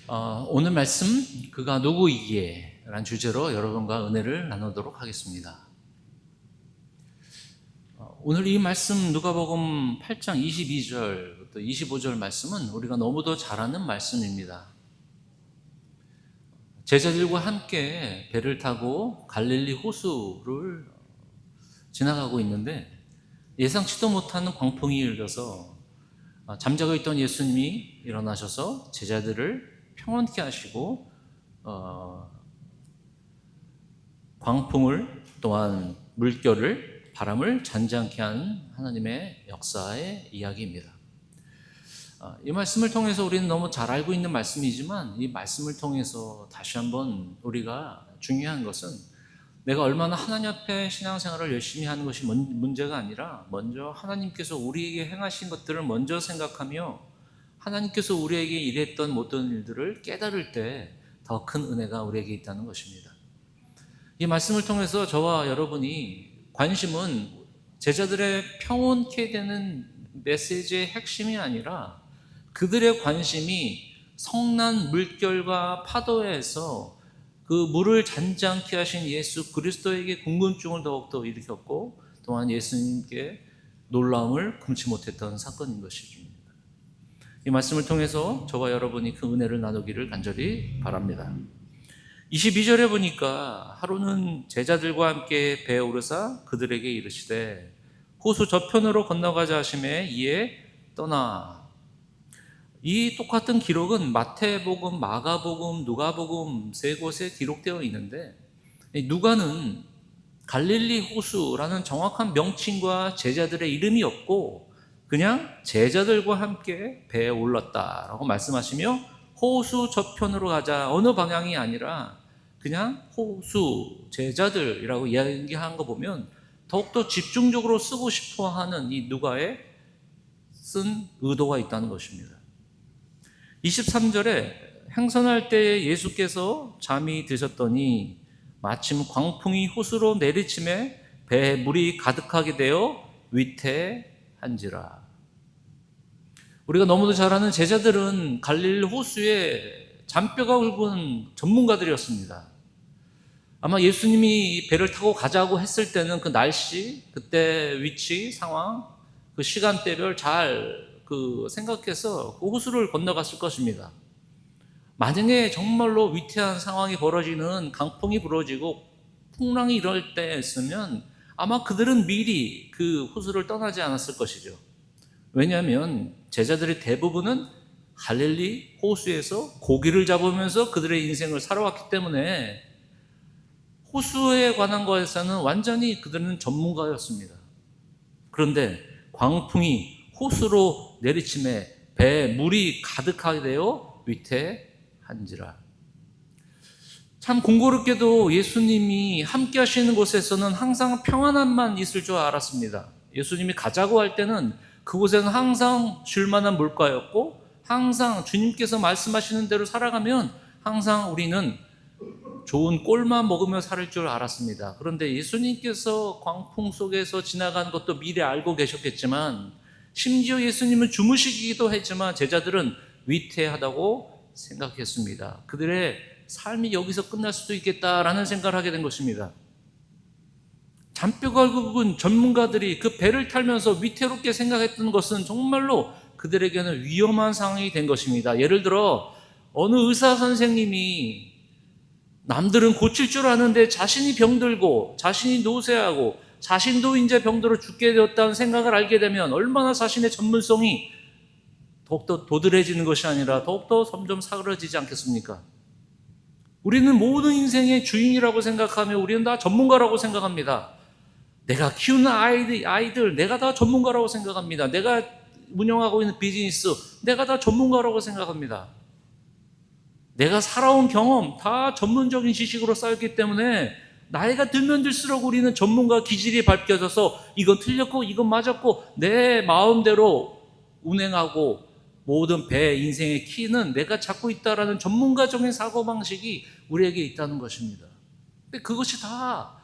오늘 말씀 그가 누구이기에 라는 주제로 여러분과 은혜를 나누도록 하겠습니다. 오늘 이 말씀 누가복음 8장 22절부터 25절 말씀은 우리가 너무도 잘 아는 말씀입니다. 제자들과 함께 배를 타고 갈릴리 호수를 지나가고 있는데 예상치도 못하는 광풍이 일어서 잠자고 있던 예수님이 일어나셔서 제자들을 평온케 하시고 광풍을 또한 물결을 바람을 잔잔케 한 하나님의 역사의 이야기입니다. 이 말씀을 통해서 우리는 너무 잘 알고 있는 말씀이지만 이 말씀을 통해서 다시 한번 우리가 중요한 것은 내가 얼마나 하나님 앞에 신앙생활을 열심히 하는 것이 문제가 아니라 먼저 하나님께서 우리에게 행하신 것들을 먼저 생각하며 하나님께서 우리에게 일했던 모든 일들을 깨달을 때 더 큰 은혜가 우리에게 있다는 것입니다. 이 말씀을 통해서 저와 여러분이 관심은 제자들의 평온케 되는 메시지의 핵심이 아니라 그들의 관심이 성난 물결과 파도에서 그 물을 잔잔케 하신 예수 그리스도에게 궁금증을 더욱더 일으켰고 또한 예수님께 놀라움을 금치 못했던 사건인 것이죠. 이 말씀을 통해서 저와 여러분이 그 은혜를 나누기를 간절히 바랍니다. 22절에 보니까 하루는 제자들과 함께 배에 오르사 그들에게 이르시되 호수 저편으로 건너가자 하심에 이에 떠나. 이 똑같은 기록은 마태복음, 마가복음, 누가복음 세 곳에 기록되어 있는데 누가는 갈릴리 호수라는 정확한 명칭과 제자들의 이름이 없고 그냥 제자들과 함께 배에 올랐다라고 말씀하시며 호수 저편으로 가자, 어느 방향이 아니라 그냥 호수, 제자들이라고 이야기한 거 보면 더욱더 집중적으로 쓰고 싶어 하는 이 누가의 쓴 의도가 있다는 것입니다. 23절에 행선할 때에 예수께서 잠이 드셨더니 마침 광풍이 호수로 내리침에 배에 물이 가득하게 되어 위태한지라. 우리가 너무도 잘 아는 제자들은 갈릴리 호수에 잔뼈가 굵은 전문가들이었습니다. 아마 예수님이 배를 타고 가자고 했을 때는 그 날씨, 그때 위치, 상황, 그 시간대별 잘 생각해서 그 호수를 건너갔을 것입니다. 만약에 정말로 위태한 상황이 벌어지는 강풍이 불어지고 풍랑이 이럴 때였으면 아마 그들은 미리 그 호수를 떠나지 않았을 것이죠. 왜냐하면 제자들의 대부분은 갈릴리 호수에서 고기를 잡으면서 그들의 인생을 살아왔기 때문에 호수에 관한 것에서는 완전히 그들은 전문가였습니다. 그런데 광풍이 호수로 내리침에 배에 물이 가득하게 되어 위태한지라. 참 공교롭게도 예수님이 함께 하시는 곳에서는 항상 평안함만 있을 줄 알았습니다. 예수님이 가자고 할 때는 그곳에는 항상 쉴만한 물가였고 항상 주님께서 말씀하시는 대로 살아가면 항상 우리는 좋은 꼴만 먹으며 살 줄 알았습니다. 그런데 예수님께서 광풍 속에서 지나간 것도 미리 알고 계셨겠지만 심지어 예수님은 주무시기도 했지만 제자들은 위태하다고 생각했습니다. 그들의 삶이 여기서 끝날 수도 있겠다라는 생각을 하게 된 것입니다. 잔뼈가 굵은 전문가들이 그 배를 탈면서 위태롭게 생각했던 것은 정말로 그들에게는 위험한 상황이 된 것입니다. 예를 들어 어느 의사 선생님이 남들은 고칠 줄 아는데 자신이 병들고 자신이 노쇠하고 자신도 이제 병들어 죽게 되었다는 생각을 알게 되면 얼마나 자신의 전문성이 더욱더 도드해지는 것이 아니라 더욱더 점점 사그러지지 않겠습니까? 우리는 모든 인생의 주인이라고 생각하며 우리는 다 전문가라고 생각합니다. 내가 키우는 아이들 내가 다 전문가라고 생각합니다. 내가 운영하고 있는 비즈니스 내가 다 전문가라고 생각합니다. 내가 살아온 경험 다 전문적인 지식으로 쌓였기 때문에 나이가 들면 들수록 우리는 전문가 기질이 밝혀져서 이건 틀렸고 이건 맞았고 내 마음대로 운행하고 모든 배 인생의 키는 내가 잡고 있다라는 전문가적인 사고방식이 우리에게 있다는 것입니다. 근데 그것이 다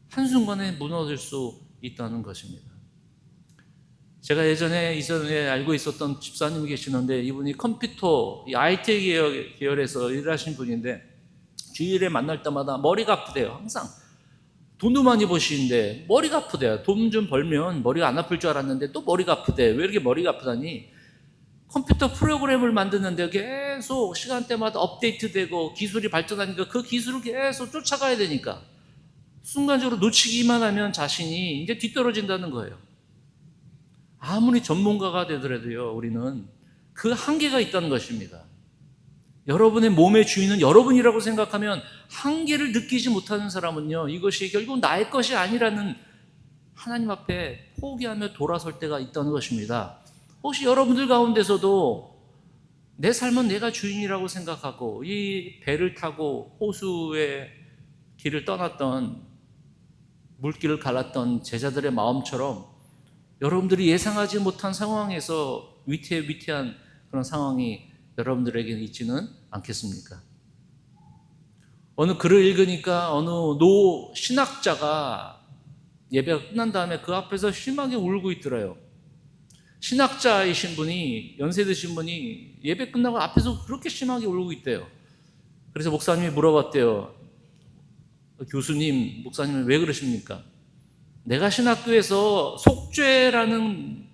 한순간에 무너질 수 있다는 것입니다. 제가 이전에 알고 있었던 집사님이 계시는데, 이분이 컴퓨터, 이 IT 계열에서 일하신 분인데, 주일에 만날 때마다 머리가 아프대요. 항상 돈도 많이 버시는데 머리가 아프대요. 돈 좀 벌면 머리가 안 아플 줄 알았는데 또 머리가 아프대. 왜 이렇게 머리가 아프다니? 컴퓨터 프로그램을 만드는데 계속 시간대마다 업데이트되고 기술이 발전하니까 그 기술을 계속 쫓아가야 되니까 순간적으로 놓치기만 하면 자신이 이제 뒤떨어진다는 거예요. 아무리 전문가가 되더라도요, 우리는 그 한계가 있다는 것입니다. 여러분의 몸의 주인은 여러분이라고 생각하면 한계를 느끼지 못하는 사람은요, 이것이 결국 나의 것이 아니라는 하나님 앞에 포기하며 돌아설 때가 있다는 것입니다. 혹시 여러분들 가운데서도 내 삶은 내가 주인이라고 생각하고 이 배를 타고 호수의 길을 떠났던, 물길을 갈랐던 제자들의 마음처럼 여러분들이 예상하지 못한 상황에서 위태한 그런 상황이 여러분들에게 있지는 않겠습니까? 어느 글을 읽으니까 어느 노 신학자가 예배가 끝난 다음에 그 앞에서 심하게 울고 있더래요. 신학자이신 분이, 연세 드신 분이 예배 끝나고 앞에서 그렇게 심하게 울고 있대요. 그래서 목사님이 물어봤대요. 교수님, 목사님은 왜 그러십니까? 내가 신학교에서 속죄라는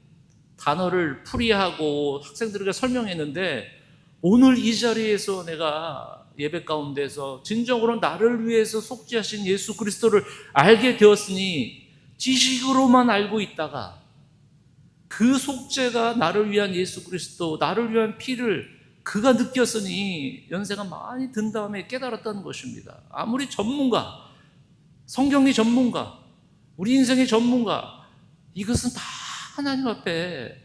단어를 풀이하고 학생들에게 설명했는데 오늘 이 자리에서 내가 예배 가운데서 진정으로 나를 위해서 속죄하신 예수 그리스도를 알게 되었으니 지식으로만 알고 있다가 그 속죄가 나를 위한 예수 그리스도, 나를 위한 피를 그가 느꼈으니 연세가 많이 든 다음에 깨달았다는 것입니다. 아무리 전문가, 성경의 전문가, 우리 인생의 전문가, 이것은 다 하나님 앞에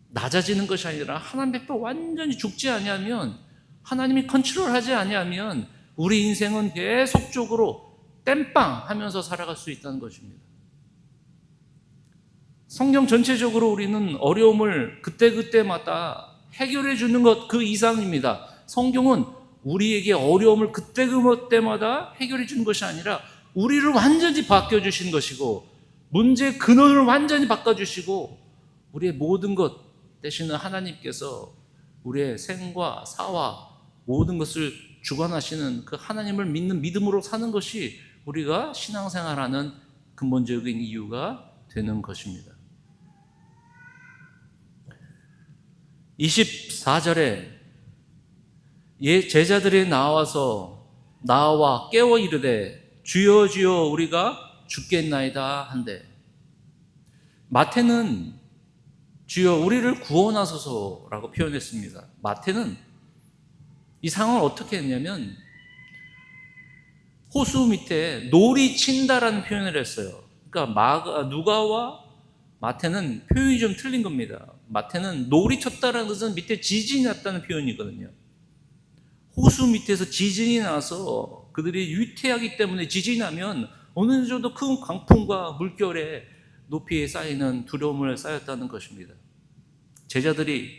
낮아지는 것이 아니라 하나님 앞에 완전히 죽지 아니하면, 하나님이 컨트롤하지 아니하면 우리 인생은 계속적으로 땜빵 하면서 살아갈 수 있다는 것입니다. 성경 전체적으로 우리는 어려움을 그때그때마다 해결해 주는 것 그 이상입니다. 성경은 우리에게 어려움을 그때그때마다 해결해 주는 것이 아니라 우리를 완전히 바꿔주신 것이고, 문제의 근원을 완전히 바꿔주시고, 우리의 모든 것 되시는 하나님께서 우리의 생과 사와 모든 것을 주관하시는 그 하나님을 믿는 믿음으로 사는 것이 우리가 신앙생활하는 근본적인 이유가 되는 것입니다. 24절에 제자들이 나와 깨워 이르되 주여 주여 우리가 죽겠나이다 한데, 마태는 주여 우리를 구원하소서라고 표현했습니다. 마태는 이 상황을 어떻게 했냐면 호수 밑에 놀이 친다라는 표현을 했어요. 그러니까 누가와 마태는 표현이 좀 틀린 겁니다. 마태는 놀이 쳤다라는 것은 밑에 지진이 났다는 표현이거든요. 호수 밑에서 지진이 나서 그들이 위태하기 때문에 지진이 나면 어느 정도 큰 광풍과 물결에 높이에 쌓이는 두려움을 쌓였다는 것입니다. 제자들이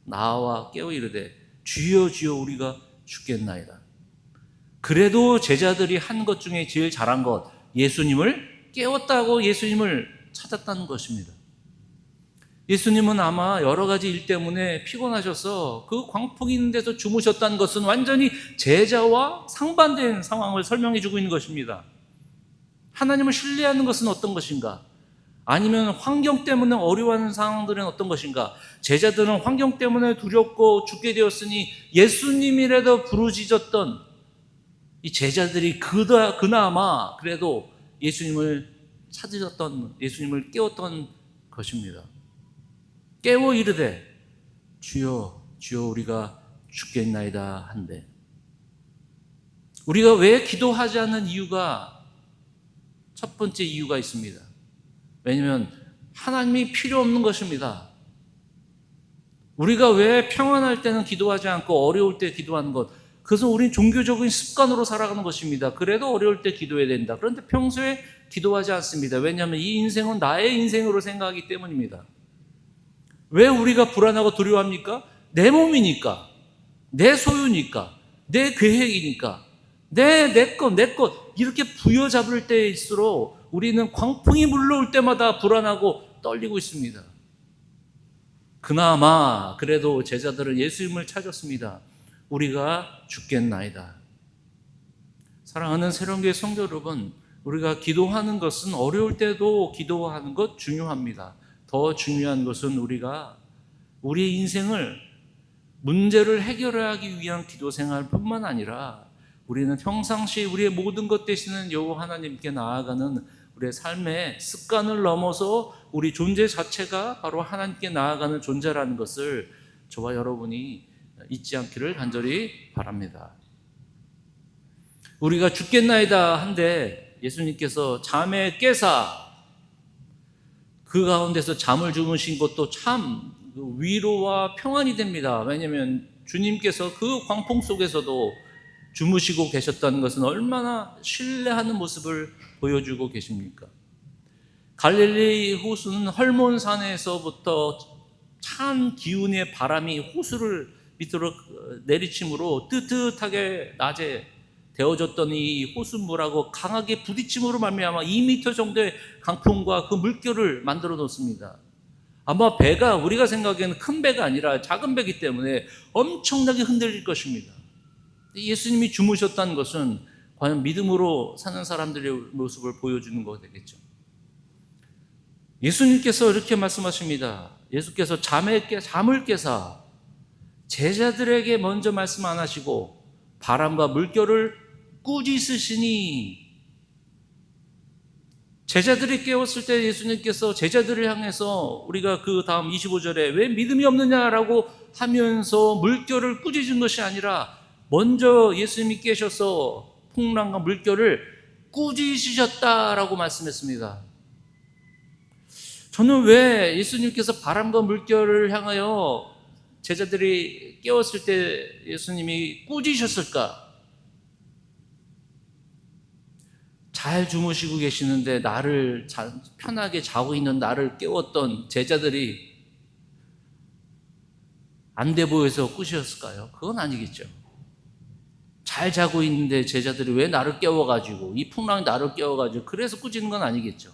나와 깨어 이르되 주여 주여 우리가 죽겠나이다. 그래도 제자들이 한 것 중에 제일 잘한 것, 예수님을 깨웠다고 예수님을 찾았다는 것입니다. 예수님은 아마 여러 가지 일 때문에 피곤하셔서 그 광풍이 있는 데서 주무셨다는 것은 완전히 제자와 상반된 상황을 설명해 주고 있는 것입니다. 하나님을 신뢰하는 것은 어떤 것인가? 아니면 환경 때문에 어려워하는 상황들은 어떤 것인가? 제자들은 환경 때문에 두렵고 죽게 되었으니 예수님이라도 부르짖었던 이 제자들이 그나마 그래도 예수님을 찾으셨던, 예수님을 깨웠던 것입니다. 깨워 이르되 주여 주여 우리가 죽겠나이다 한데, 우리가 왜 기도하지 않는 이유가, 첫 번째 이유가 있습니다. 왜냐하면 하나님이 필요 없는 것입니다. 우리가 왜 평안할 때는 기도하지 않고 어려울 때 기도하는 것, 그것은 우린 종교적인 습관으로 살아가는 것입니다. 그래도 어려울 때 기도해야 된다. 그런데 평소에 기도하지 않습니다. 왜냐하면 이 인생은 나의 인생으로 생각하기 때문입니다. 왜 우리가 불안하고 두려워합니까? 내 몸이니까, 내 소유니까, 내 계획이니까, 내 것 이렇게 부여잡을 때일수록 우리는 광풍이 물러올 때마다 불안하고 떨리고 있습니다. 그나마 그래도 제자들은 예수님을 찾았습니다. 우리가 죽겠나이다. 사랑하는 새로운교회 성도 여러분, 우리가 기도하는 것은 어려울 때도 기도하는 것 중요합니다. 더 중요한 것은 우리가 우리의 인생을 문제를 해결하기 위한 기도 생활뿐만 아니라 우리는 평상시 우리의 모든 것 되시는 여호와 하나님께 나아가는 우리의 삶의 습관을 넘어서 우리 존재 자체가 바로 하나님께 나아가는 존재라는 것을 저와 여러분이 잊지 않기를 간절히 바랍니다. 우리가 죽겠나이다 한데 예수님께서 잠에 깨사 그 가운데서 잠을 주무신 것도 참 위로와 평안이 됩니다. 왜냐하면 주님께서 그 광풍 속에서도 주무시고 계셨다는 것은 얼마나 신뢰하는 모습을 보여주고 계십니까? 갈릴리 호수는 헐몬산에서부터 찬 기운의 바람이 호수를 밑으로 내리침으로 뜨뜻하게 낮에 데워졌던 이 호수물하고 강하게 부딪힘으로 말미암아 2m 정도의 강풍과 그 물결을 만들어 놓습니다. 아마 배가 우리가 생각하기에는 큰 배가 아니라 작은 배이기 때문에 엄청나게 흔들릴 것입니다. 예수님이 주무셨다는 것은 과연 믿음으로 사는 사람들의 모습을 보여주는 거 되겠죠. 예수님께서 이렇게 말씀하십니다. 예수께서 잠을 깨사 제자들에게 먼저 말씀 안 하시고 바람과 물결을 꾸짖으시니, 제자들이 깨웠을 때 예수님께서 제자들을 향해서 우리가 그 다음 25절에 왜 믿음이 없느냐라고 하면서 물결을 꾸짖은 것이 아니라 먼저 예수님이 깨셔서 풍랑과 물결을 꾸짖으셨다라고 말씀했습니다. 저는 왜 예수님께서 바람과 물결을 향하여 제자들이 깨웠을 때 예수님이 꾸짖으셨을까? 잘 주무시고 계시는데 나를 편하게 자고 있는 나를 깨웠던 제자들이 안 돼 보여서 꾸짖었을까요? 그건 아니겠죠. 잘 자고 있는데 제자들이 왜 나를 깨워가지고 이 풍랑이 나를 깨워가지고 그래서 꾸짖는 건 아니겠죠.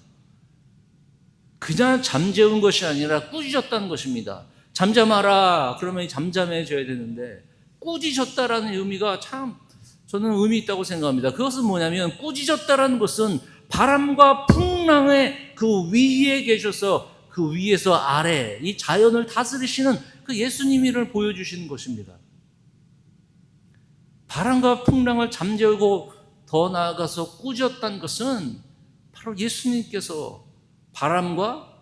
그냥 잠재운 것이 아니라 꾸짖었다는 것입니다. 잠잠하라 그러면 잠잠해져야 되는데 꾸짖었다라는 의미가 참 저는 의미 있다고 생각합니다. 그것은 뭐냐면 꾸짖었다라는 것은 바람과 풍랑의 그 위에 계셔서 그 위에서 아래 이 자연을 다스리시는 그 예수님을 보여주시는 것입니다. 바람과 풍랑을 잠재우고 더 나아가서 꾸짖었다는 것은 바로 예수님께서 바람과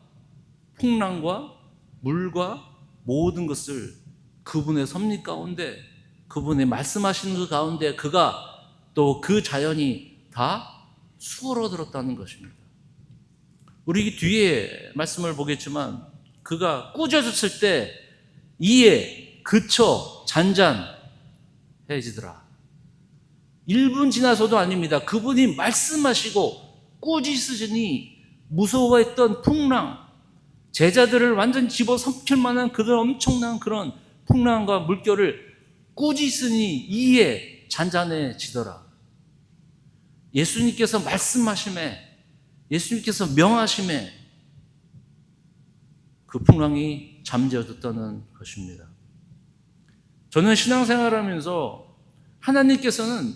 풍랑과 물과 모든 것을 그분의 섭리 가운데 그분의 말씀하시는 그 가운데 그가 또 그 자연이 다 수월어들었다는 것입니다. 우리 뒤에 말씀을 보겠지만 그가 꾸짖었을 때 이에 그쳐 잔잔해지더라. 1분 지나서도 아닙니다. 그분이 말씀하시고 꾸짖으시니 무서워했던 풍랑, 제자들을 완전 집어삼킬 만한 그런 엄청난 그런 풍랑과 물결을 꾸짖으니 이에 잔잔해지더라. 예수님께서 말씀하심에, 예수님께서 명하심에 그 풍랑이 잠재워졌다는 것입니다. 저는 신앙생활하면서 하나님께서는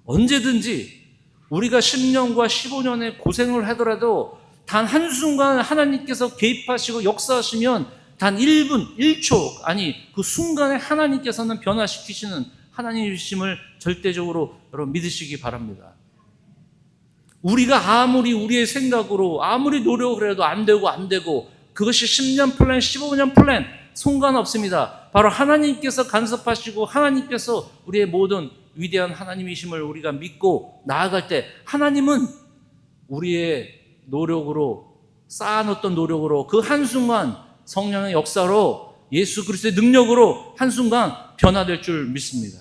언제든지 우리가 10년과 15년의 고생을 하더라도 단 한순간 하나님께서 개입하시고 역사하시면 단 1분, 1초, 아니 그 순간에 하나님께서는 변화시키시는 하나님이심을 절대적으로 여러분 믿으시기 바랍니다. 우리가 아무리 우리의 생각으로 아무리 노력을 해도 안 되고 그것이 10년 플랜, 15년 플랜 상관없습니다. 바로 하나님께서 간섭하시고 하나님께서 우리의 모든 위대한 하나님이심을 우리가 믿고 나아갈 때 하나님은 우리의 노력으로 쌓아놓던 노력으로 그 한순간 성령의 역사로 예수 그리스도의 능력으로 한순간 변화될 줄 믿습니다.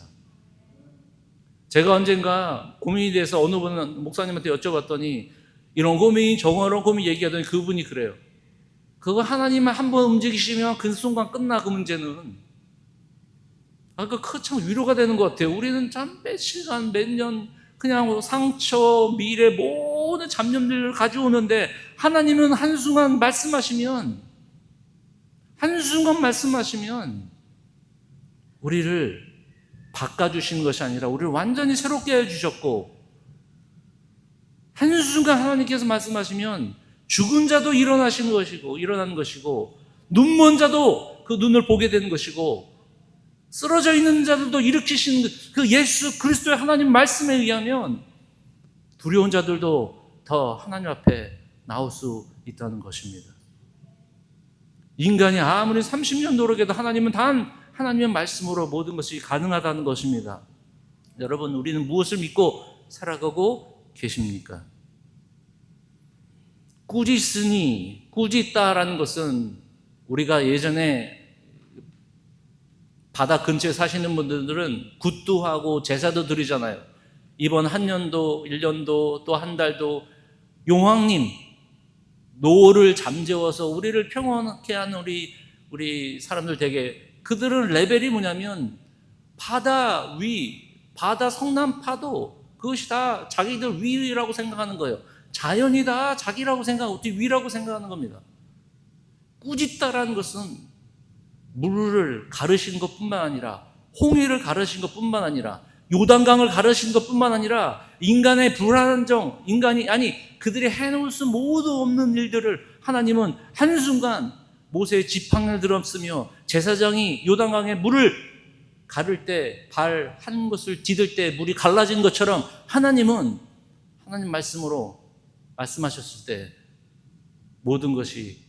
제가 언젠가 고민이 돼서 어느 분 목사님한테 여쭤봤더니 이런 고민 저런 고민 얘기하더니 그분이 그래요. 그거 하나님만 한번 움직이시면 그 순간 끝나 그 문제는. 그거 참 위로가 되는 것 같아요. 우리는 참 몇 시간 몇 년 그냥 상처, 미래 모든 잡념들을 가져오는데 하나님은 한순간 말씀하시면 우리를 바꿔주시는 것이 아니라 우리를 완전히 새롭게 해주셨고, 한순간 하나님께서 말씀하시면 죽은 자도 일어나는 것이고, 눈먼 자도 그 눈을 보게 되는 것이고, 쓰러져 있는 자들도 일으키시는 그 예수 그리스도의 하나님 말씀에 의하면 두려운 자들도 더 하나님 앞에 나올 수 있다는 것입니다. 인간이 아무리 30년 노력해도 하나님은 단 하나님의 말씀으로 모든 것이 가능하다는 것입니다. 여러분, 우리는 무엇을 믿고 살아가고 계십니까? 꾸짖다라는 것은 우리가 예전에 바다 근처에 사시는 분들은 굿도 하고 제사도 드리잖아요. 이번 한 년도, 1년도, 또 한 달도 용왕님, 노를 잠재워서 우리를 평온하게 하는 우리 사람들 되게, 그들은 레벨이 뭐냐면 바다 성난파도 그것이 다 자기들 위라고 생각하는 거예요. 자연이 다 자기라고 생각하고 위라고 생각하는 겁니다. 꾸짖다라는 것은 물을 가르신 것뿐만 아니라, 홍해를 가르신 것뿐만 아니라, 요단강을 가르신 것뿐만 아니라, 인간의 불안정, 그들이 해놓을 수 모두 없는 일들을 하나님은 한순간 모세의 지팡이를 들었으며, 제사장이 요단강에 물을 가를 때 발 한 것을 디딜 때 물이 갈라진 것처럼 하나님은 하나님 말씀으로 말씀하셨을 때 모든 것이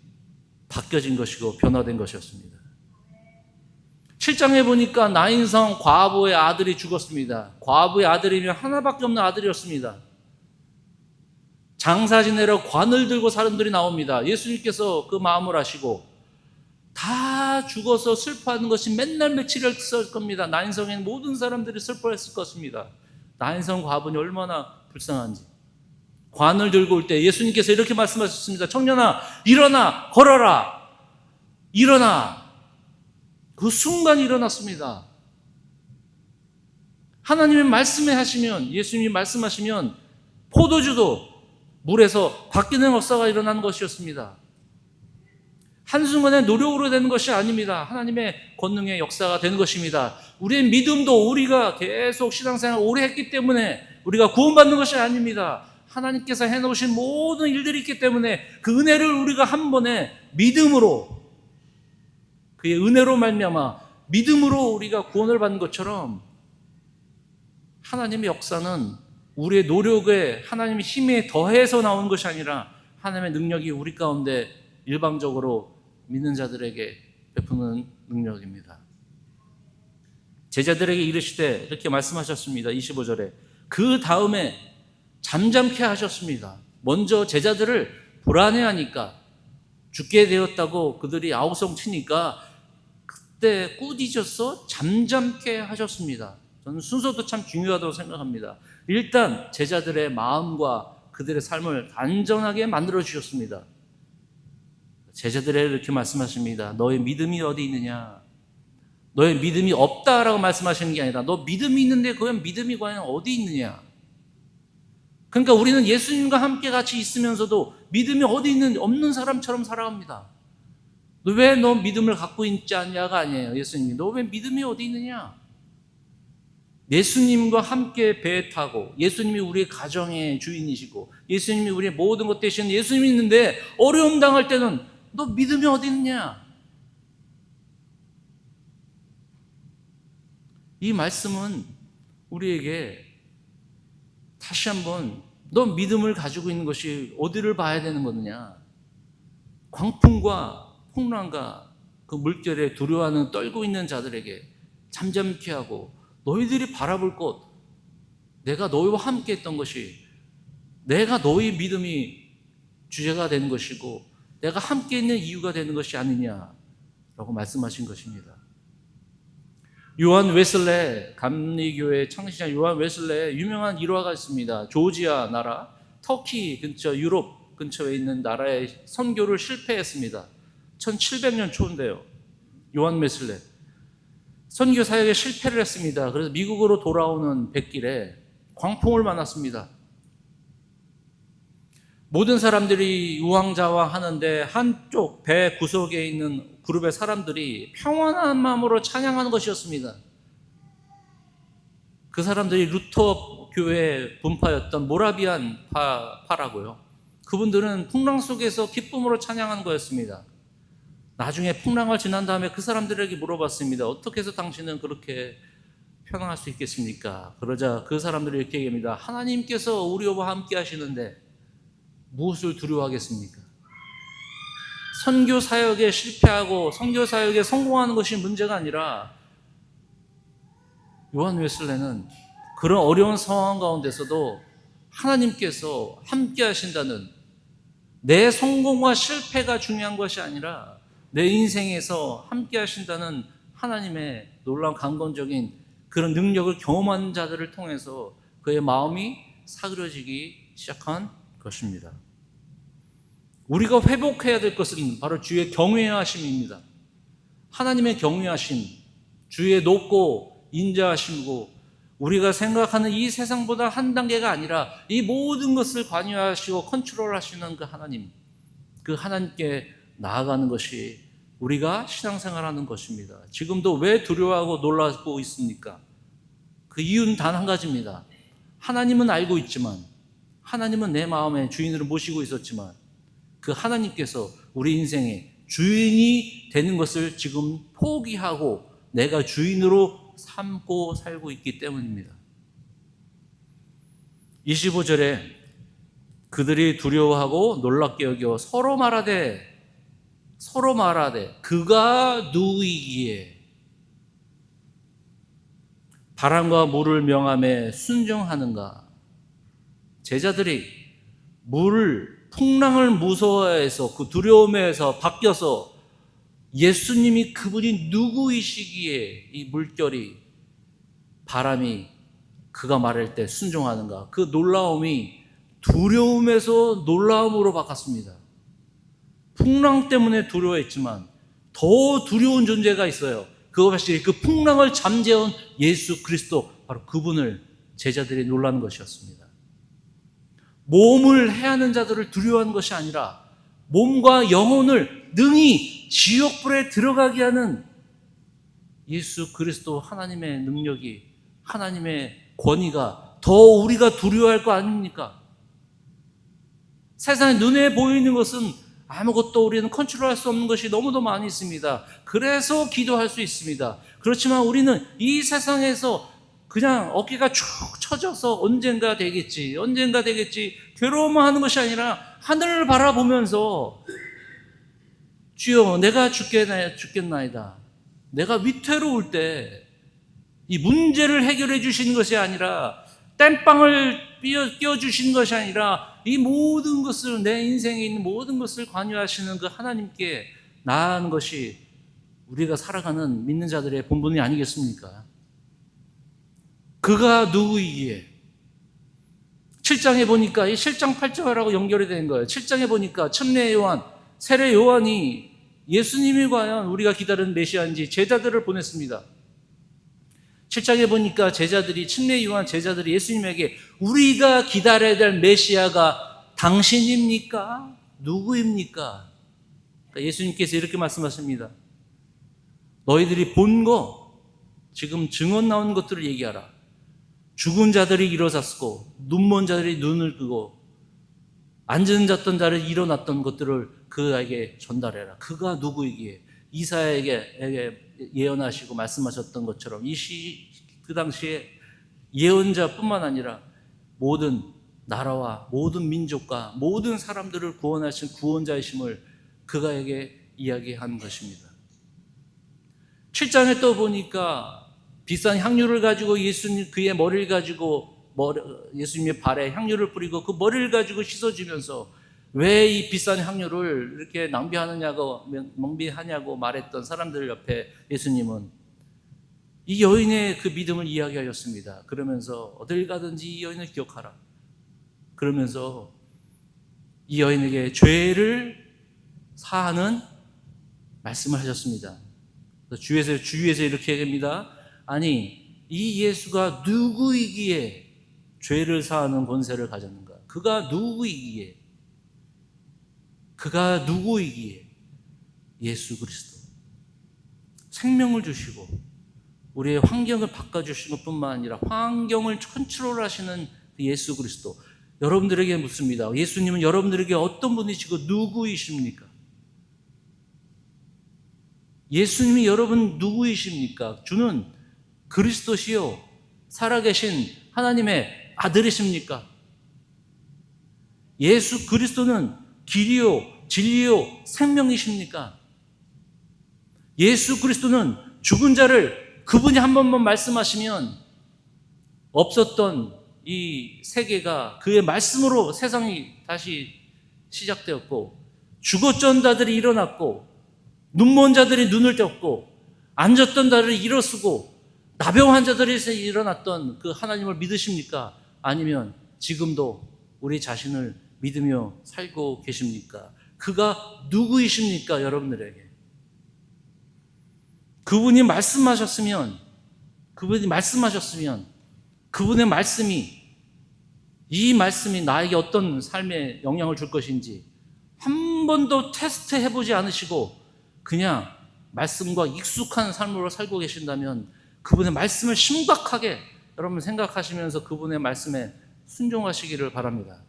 바뀌어진 것이고 변화된 것이었습니다. 7장에 보니까 나인성 과부의 아들이 죽었습니다. 과부의 아들이면 하나밖에 없는 아들이었습니다. 장사 지내러 관을 들고 사람들이 나옵니다. 예수님께서 그 마음을 아시고 다 죽어서 슬퍼하는 것이 맨날 며칠을 쓸 겁니다. 나인성에는 모든 사람들이 슬퍼했을 것입니다. 나인성 과부는 얼마나 불쌍한지. 관을 들고 올 때 예수님께서 이렇게 말씀하셨습니다. 청년아, 일어나, 걸어라. 일어나. 그 순간 일어났습니다. 하나님의 말씀에 하시면, 예수님이 말씀하시면 포도주도 물에서 바뀌는 역사가 일어나는 것이었습니다. 한순간에 노력으로 되는 것이 아닙니다. 하나님의 권능의 역사가 되는 것입니다. 우리의 믿음도 우리가 계속 신앙생활을 오래 했기 때문에 우리가 구원받는 것이 아닙니다. 하나님께서 해놓으신 모든 일들이 있기 때문에 그 은혜를 우리가 한 번에 믿음으로, 그의 은혜로 말미암아 믿음으로 우리가 구원을 받는 것처럼, 하나님의 역사는 우리의 노력에 하나님의 힘에 더해서 나오는 것이 아니라 하나님의 능력이 우리 가운데 일방적으로 믿는 자들에게 베푸는 능력입니다. 제자들에게 이르시되 이렇게 말씀하셨습니다. 25절에 그 다음에 잠잠케 하셨습니다. 먼저 제자들을 불안해하니까, 죽게 되었다고 그들이 아우성 치니까 그때 꾸짖어서 잠잠케 하셨습니다. 저는 순서도 참 중요하다고 생각합니다. 일단 제자들의 마음과 그들의 삶을 안전하게 만들어 주셨습니다. 제자들에게 이렇게 말씀하십니다. 너의 믿음이 어디 있느냐? 너의 믿음이 없다라고 말씀하시는 게 아니라 너 믿음이 있는데 그 믿음이 과연 어디 있느냐? 그러니까 우리는 예수님과 함께 같이 있으면서도 믿음이 어디 없는 사람처럼 살아갑니다. 왜 너 믿음을 갖고 있지 않냐가 아니에요. 예수님이 너 왜 믿음이 어디 있느냐? 예수님과 함께 배 타고, 예수님이 우리의 가정의 주인이시고, 예수님이 우리의 모든 것 되시는 예수님이 있는데 어려움 당할 때는 너 믿음이 어디 있느냐? 이 말씀은 우리에게 다시 한번 너 믿음을 가지고 있는 것이 어디를 봐야 되는 거느냐? 광풍과 풍랑과 그 물결에 두려워하는 떨고 있는 자들에게 잠잠케 하고, 너희들이 바라볼 곳, 내가 너희와 함께 했던 것이, 내가 너희 믿음이 주제가 되는 것이고 내가 함께 있는 이유가 되는 것이 아니냐라고 말씀하신 것입니다. 요한 웨슬레, 감리교회 창시자 요한 웨슬레의 유명한 일화가 있습니다. 조지아 나라, 터키 근처, 유럽 근처에 있는 나라에 선교를 실패했습니다. 1700년 초인데요. 요한 웨슬레 선교 사역에 실패를 했습니다. 그래서 미국으로 돌아오는 백길에 광풍을 만났습니다. 모든 사람들이 우왕좌왕하는데 한쪽 배 구석에 있는 그룹의 사람들이 평안한 마음으로 찬양하는 것이었습니다. 그 사람들이 루터 교회 분파였던 모라비안 파라고요. 그분들은 풍랑 속에서 기쁨으로 찬양하는 거였습니다. 나중에 풍랑을 지난 다음에 그 사람들에게 물어봤습니다. 어떻게 해서 당신은 그렇게 편안할 수 있겠습니까? 그러자 그 사람들이 이렇게 얘기합니다. 하나님께서 우리와 함께 하시는데 무엇을 두려워하겠습니까? 선교 사역에 실패하고 선교 사역에 성공하는 것이 문제가 아니라 요한 웨슬레는 그런 어려운 상황 가운데서도 하나님께서 함께 하신다는, 내 성공과 실패가 중요한 것이 아니라 내 인생에서 함께 하신다는 하나님의 놀라운 강건적인 그런 능력을 경험한 자들을 통해서 그의 마음이 사그러지기 시작한 것입니다. 우리가 회복해야 될 것은 바로 주의 경외하심입니다. 하나님의 경외하심, 주의 높고 인자하심이고, 우리가 생각하는 이 세상보다 한 단계가 아니라 이 모든 것을 관여하시고 컨트롤하시는 그 하나님, 그 하나님께 나아가는 것이 우리가 신앙생활하는 것입니다. 지금도 왜 두려워하고 놀라고 있습니까? 그 이유는 단 한 가지입니다. 하나님은 알고 있지만, 하나님은 내 마음의 주인으로 모시고 있었지만, 그 하나님께서 우리 인생의 주인이 되는 것을 지금 포기하고 내가 주인으로 삼고 살고 있기 때문입니다. 25절에 그들이 두려워하고 놀랍게 여겨 서로 말하되 그가 누구이기에 바람과 물을 명함에 순종하는가. 제자들이 풍랑을 무서워해서 그 두려움에서 바뀌어서 예수님이 그분이 누구이시기에 이 물결이, 바람이 그가 말할 때 순종하는가. 그 놀라움이 두려움에서 놀라움으로 바뀌었습니다. 풍랑 때문에 두려워했지만 더 두려운 존재가 있어요. 그것이 그 풍랑을 잠재운 예수 그리스도, 바로 그분을 제자들이 놀라는 것이었습니다. 몸을 해하는 자들을 두려워하는 것이 아니라 몸과 영혼을 능히 지옥불에 들어가게 하는 예수 그리스도 하나님의 능력이, 하나님의 권위가 더 우리가 두려워할 거 아닙니까? 세상에 눈에 보이는 것은 아무것도 우리는 컨트롤할 수 없는 것이 너무도 많이 있습니다. 그래서 기도할 수 있습니다. 그렇지만 우리는 이 세상에서 그냥 어깨가 축 처져서 언젠가 되겠지 괴로움만 하는 것이 아니라 하늘을 바라보면서 주여 내가 죽겠나이다. 내가 위태로울 때 이 문제를 해결해 주시는 것이 아니라, 땜빵을 끼워주시는 것이 아니라 이 모든 것을, 내 인생에 있는 모든 것을 관여하시는 그 하나님께 나아가는 것이 우리가 살아가는 믿는 자들의 본분이 아니겠습니까? 그가 누구이기에, 7장에 보니까 이 7장 8절하고 연결이 된 거예요. 7장에 보니까 침례 요한, 세례 요한이 예수님이 과연 우리가 기다리는 메시아인지 제자들을 보냈습니다. 7장에 보니까 침례 요한 제자들이 예수님에게 우리가 기다려야 될 메시아가 당신입니까? 누구입니까? 그러니까 예수님께서 이렇게 말씀하십니다. 너희들이 본 거, 지금 증언 나온 것들을 얘기하라. 죽은 자들이 일어섰고, 눈먼 자들이 눈을 뜨고, 앉은 잤던 자를 일어났던 것들을 그에게 전달해라. 그가 누구이기에, 이사야에게 예언하시고 말씀하셨던 것처럼 그 당시에 예언자뿐만 아니라 모든 나라와 모든 민족과 모든 사람들을 구원하신 구원자이심을 그가에게 이야기한 것입니다. 7장에 또 보니까 비싼 향유를 가지고 예수님, 그의 머리를 가지고 예수님의 발에 향유를 뿌리고 그 머리를 가지고 씻어주면서 왜 이 비싼 향유를 이렇게 낭비하냐고 말했던 사람들 옆에 예수님은 이 여인의 그 믿음을 이야기하였습니다. 그러면서 어딜 가든지 이 여인을 기억하라. 그러면서 이 여인에게 죄를 사하는 말씀을 하셨습니다. 주위에서 이렇게 얘기합니다. 아니, 이 예수가 누구이기에 죄를 사하는 권세를 가졌는가? 그가 누구이기에? 그가 누구이기에? 예수 그리스도. 생명을 주시고 우리의 환경을 바꿔주신 것뿐만 아니라 환경을 컨트롤하시는 예수 그리스도. 여러분들에게 묻습니다. 예수님은 여러분들에게 어떤 분이시고 누구이십니까? 예수님이 여러분 누구이십니까? 주는 그리스도시요 살아계신 하나님의 아들이십니까? 예수 그리스도는 길이요 진리요 생명이십니까? 예수 그리스도는 죽은 자를 그분이 한 번만 말씀하시면 없었던 이 세계가 그의 말씀으로 세상이 다시 시작되었고, 죽었던 자들이 일어났고, 눈먼 자들이 눈을 떴고, 앉았던 자들이 일어서고, 나병 환자들에서 일어났던 그 하나님을 믿으십니까? 아니면 지금도 우리 자신을 믿으며 살고 계십니까? 그가 누구이십니까? 여러분들에게. 그분이 말씀하셨으면 그분의 말씀이, 이 말씀이 나에게 어떤 삶에 영향을 줄 것인지 한 번도 테스트 해보지 않으시고 그냥 말씀과 익숙한 삶으로 살고 계신다면 그분의 말씀을 심각하게 여러분 생각하시면서 그분의 말씀에 순종하시기를 바랍니다.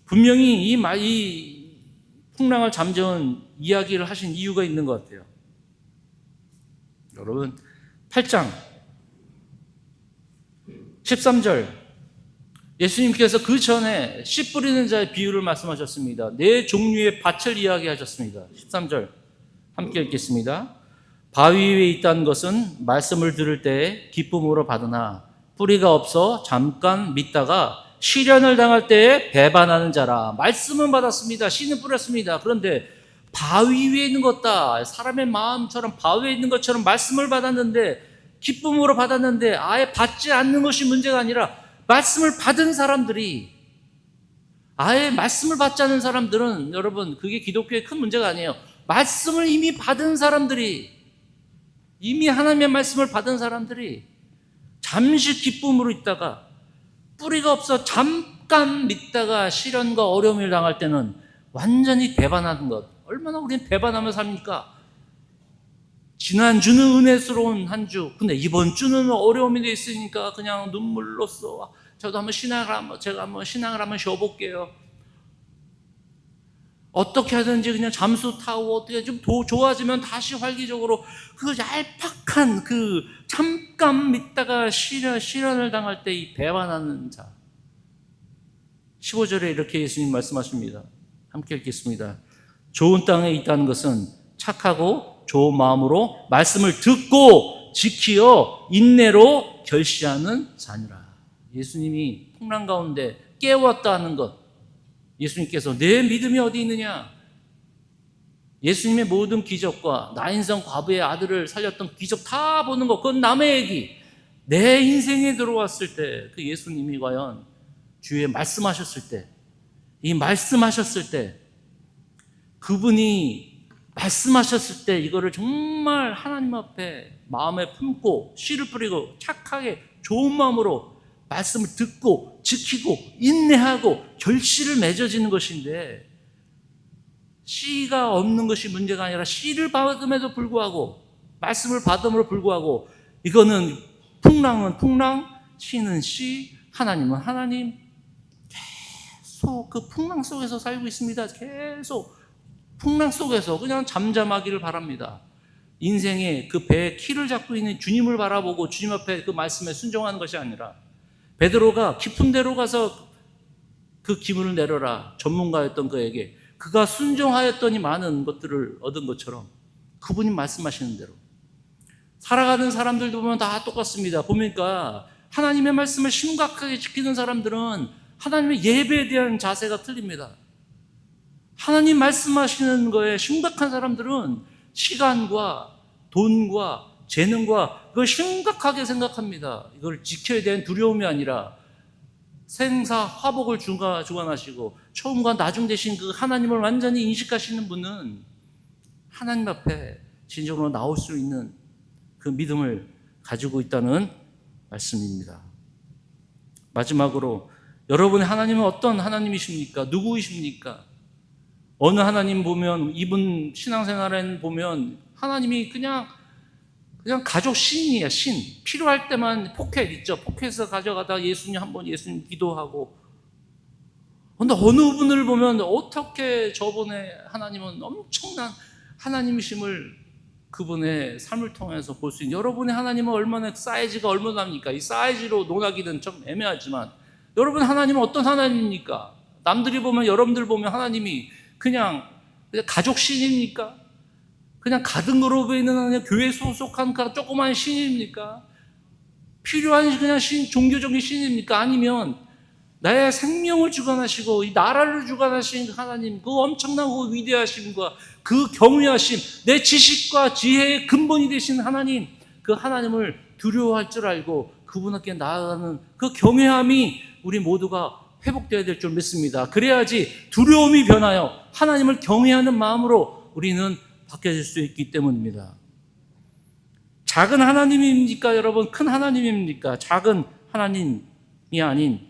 분명히 이 풍랑을 잠재운 이야기를 하신 이유가 있는 것 같아요. 여러분 8장 13절 예수님께서 그 전에 씨 뿌리는 자의 비유를 말씀하셨습니다. 네 종류의 밭을 이야기하셨습니다. 13절 함께 읽겠습니다. 바위 위에 있다는 것은 말씀을 들을 때에 기쁨으로 받으나 뿌리가 없어 잠깐 믿다가 시련을 당할 때에 배반하는 자라. 말씀은 받았습니다. 씨는 뿌렸습니다. 그런데 바위 위에 있는 것다. 사람의 마음처럼 바위에 있는 것처럼 말씀을 받았는데 기쁨으로 받았는데 아예 받지 않는 것이 문제가 아니라 말씀을 받은 사람들이, 아예 말씀을 받지 않는 사람들은 여러분 그게 기독교의 큰 문제가 아니에요. 말씀을 이미 받은 사람들이, 이미 하나님의 말씀을 받은 사람들이 잠시 기쁨으로 있다가 뿌리가 없어 잠깐 믿다가 시련과 어려움을 당할 때는 완전히 배반하는 것. 얼마나 우리는 배반하며 삽니까? 지난주는 은혜스러운 한 주, 근데 이번 주는 어려움이 돼 있으니까 그냥 눈물로써 제가 한번 신앙을 한번 쉬어볼게요. 어떻게 하든지 그냥 잠수 타고 어떻게 좀 좋아지면 다시 활기적으로 그 얄팍한 그 잠깐 믿다가 시련을 당할 때 이 배반하는 자. 15절에 이렇게 예수님 말씀하십니다. 함께 읽겠습니다. 좋은 땅에 있다는 것은 착하고 좋은 마음으로 말씀을 듣고 지키어 인내로 결시하는 자니라. 예수님이 풍랑 가운데 깨웠다는 것. 예수님께서 내 믿음이 어디 있느냐? 예수님의 모든 기적과 나인성 과부의 아들을 살렸던 기적 다 보는 것, 그건 남의 얘기. 내 인생에 들어왔을 때 그 예수님이 과연 주에 말씀하셨을 때, 이 말씀하셨을 때, 그분이 말씀하셨을 때 이거를 정말 하나님 앞에 마음에 품고 씨를 뿌리고 착하게 좋은 마음으로 말씀을 듣고 지키고 인내하고 결실을 맺어지는 것인데, 씨가 없는 것이 문제가 아니라 씨를 받음에도 불구하고, 말씀을 받음으로 불구하고, 이거는 풍랑은 풍랑, 씨는 씨, 하나님은 하나님, 계속 그 풍랑 속에서 살고 있습니다. 계속 풍랑 속에서 그냥 잠잠하기를 바랍니다. 인생의 그 배의 키를 잡고 있는 주님을 바라보고 주님 앞에 그 말씀에 순종하는 것이 아니라, 베드로가 깊은 데로 가서 그 기문을 내려라 전문가였던 그에게 그가 순종하였더니 많은 것들을 얻은 것처럼 그분이 말씀하시는 대로 살아가는 사람들도 보면 다 똑같습니다. 보니까 하나님의 말씀을 심각하게 지키는 사람들은 하나님의 예배에 대한 자세가 틀립니다. 하나님 말씀하시는 거에 심각한 사람들은 시간과 돈과 재능과 그걸 심각하게 생각합니다. 이걸 지켜야 되는 두려움이 아니라 생사 화복을 주관하시고 처음과 나중 되신 그 하나님을 완전히 인식하시는 분은 하나님 앞에 진정으로 나올 수 있는 그 믿음을 가지고 있다는 말씀입니다. 마지막으로 여러분의 하나님은 어떤 하나님이십니까? 누구이십니까? 어느 하나님 보면, 이분 신앙생활에 보면 하나님이 그냥 가족 신이에요. 신. 필요할 때만 포켓 있죠. 포켓에서 가져가다 예수님 한번 예수님 기도하고. 근데 어느 분을 보면 어떻게 저분의 하나님은 엄청난 하나님이심을 그분의 삶을 통해서 볼 수 있는, 여러분의 하나님은 얼마나 사이즈가 얼마나입니까? 이 사이즈로 논하기는 좀 애매하지만 여러분 하나님은 어떤 하나님입니까? 남들이 보면, 여러분들 보면 하나님이 그냥 가족 신입니까? 그냥 가든 그룹에 있는 하나님, 교회 소속한 조그만 신입니까? 필요한 그냥 종교적인 신입니까? 아니면 나의 생명을 주관하시고 이 나라를 주관하신 하나님, 그 엄청난 그 위대하심과 그 경외하심, 내 지식과 지혜의 근본이 되신 하나님, 그 하나님을 두려워할 줄 알고 그분께 나아가는 그 경외함이 우리 모두가 회복되어야 될 줄 믿습니다. 그래야지 두려움이 변하여 하나님을 경외하는 마음으로 우리는 바뀌어질 수 있기 때문입니다. 작은 하나님입니까, 여러분? 큰 하나님입니까? 작은 하나님이 아닌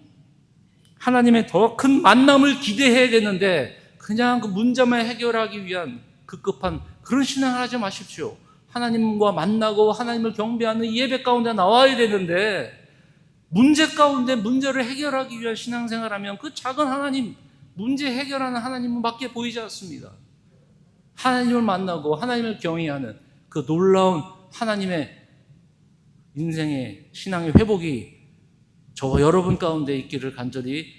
하나님의 더 큰 만남을 기대해야 되는데 그냥 그 문제만 해결하기 위한 급급한 그런 신앙을 하지 마십시오. 하나님과 만나고 하나님을 경배하는 예배 가운데 나와야 되는데 문제 가운데 문제를 해결하기 위한 신앙생활하면 그 작은 하나님, 문제 해결하는 하나님은 밖에 보이지 않습니다. 하나님을 만나고 하나님을 경외하는 그 놀라운 하나님의 인생의 신앙의 회복이 저와 여러분 가운데 있기를 간절히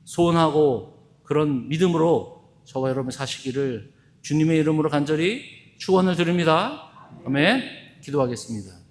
소원하고, 그런 믿음으로 저와 여러분 사시기를 주님의 이름으로 간절히 축원을 드립니다. 아멘. 기도하겠습니다.